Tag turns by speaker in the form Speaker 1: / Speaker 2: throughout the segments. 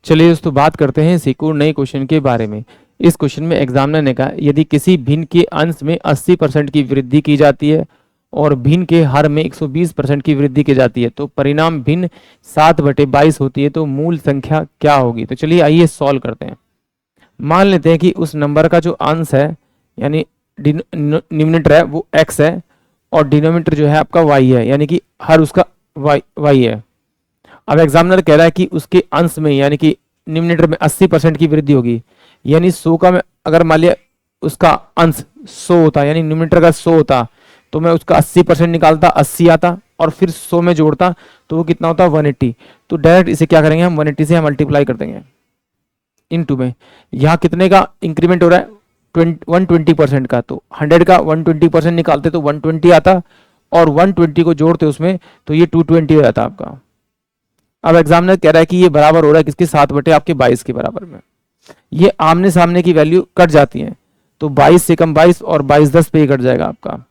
Speaker 1: चलिए दोस्तों बात करते हैं इस एक और नए क्वेश्चन के बारे में। इस क्वेश्चन में एग्जामिनर ने कहा यदि किसी भिन्न के अंश में 80% की वृद्धि की जाती है और भिन्न के हर में 120% की वृद्धि की जाती है तो परिणाम भिन्न 7/22 होती है, तो मूल संख्या क्या होगी। तो चलिए आइए सॉल्व करते हैं। मान लेते हैं कि उस नंबर का जो अंश है यानी न्यूमरेटर है वो x है और डिनोमिनेटर जो है आपका y है, यानी कि हर उसका y है। अब एग्जामिनर कह रहा है कि उसके अंश में यानी कि न्यूमरेटर में 80% की वृद्धि होगी, यानी 100 का मैं अगर मान लिया उसका अंश 100 होता यानी न्यूमरेटर का 100 होता तो मैं उसका 80% निकालता, 80 आता और फिर 100 में जोड़ता तो वो कितना होता 180। तो डायरेक्ट इसे क्या करेंगे हम 180 से हम मल्टीप्लाई कर देंगे इनटू में। यहाँ कितने का इंक्रीमेंट हो रहा है 120% का, तो 100 का 120% निकालते तो 120 आता और 120 को जोड़ते उसमें तो ये 220 हो जाता आपका। अब एग्जामिनर कह रहा है कि ये बराबर हो रहा है किसके 7/22 के बराबर में। ये आमने सामने की वैल्यू कट जाती है तो 22 से कम 22 और 22 10 पे ये कट जाएगा आपका,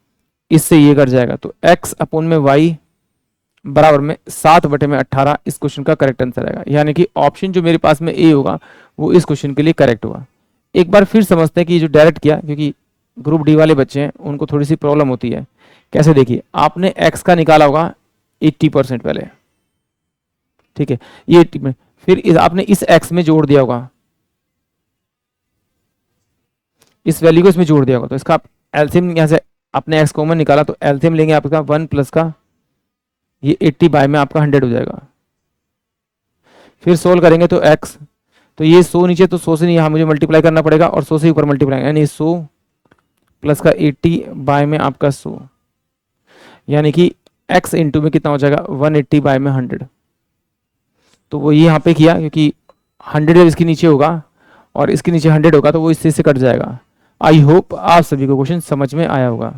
Speaker 1: इससे ये कट जाएगा तो x अपॉन में y बराबर में 7/18 इस क्वेश्चन का करेक्ट आंसर आएगा। यानी कि ऑप्शन जो मेरे पास में ए होगा वो इस क्वेश्चन के लिए करेक्ट होगा। एक बार फिर समझते हैं कि जो डायरेक्ट किया, क्योंकि ग्रुप डी वाले बच्चे हैं उनको थोड़ी सी प्रॉब्लम होती है। कैसे, देखिए आपने x का निकाला होगा 80% पहले, ठीक है, ये 80 फिर आपने इस x में जोड़ दिया होगा, इस वैल्यू को इसमें जोड़ दिया होगा, तो इसका एलसीएम यहाँ से आपने x कॉमन निकाला तो एलसीएम लेंगे आपका 1 प्लस का ये 80 बाय में आपका 100 हो जाएगा। फिर सोल्व करेंगे तो x, तो ये 100 नीचे तो 100 से नहीं, यहाँ मुझे मल्टीप्लाई करना पड़ेगा और 100 से ऊपर मल्टीप्लाई, यानी 100 प्लस का 80 बाय में आपका 100, यानी कि x इंटू में कितना हो जाएगा 180 बाय में 100। तो वो ये यहाँ पे किया क्योंकि 100 जब इसके नीचे होगा और इसके नीचे 100 होगा तो वो इससे कट जाएगा। आई होप आप सभी को क्वेश्चन समझ में आया होगा।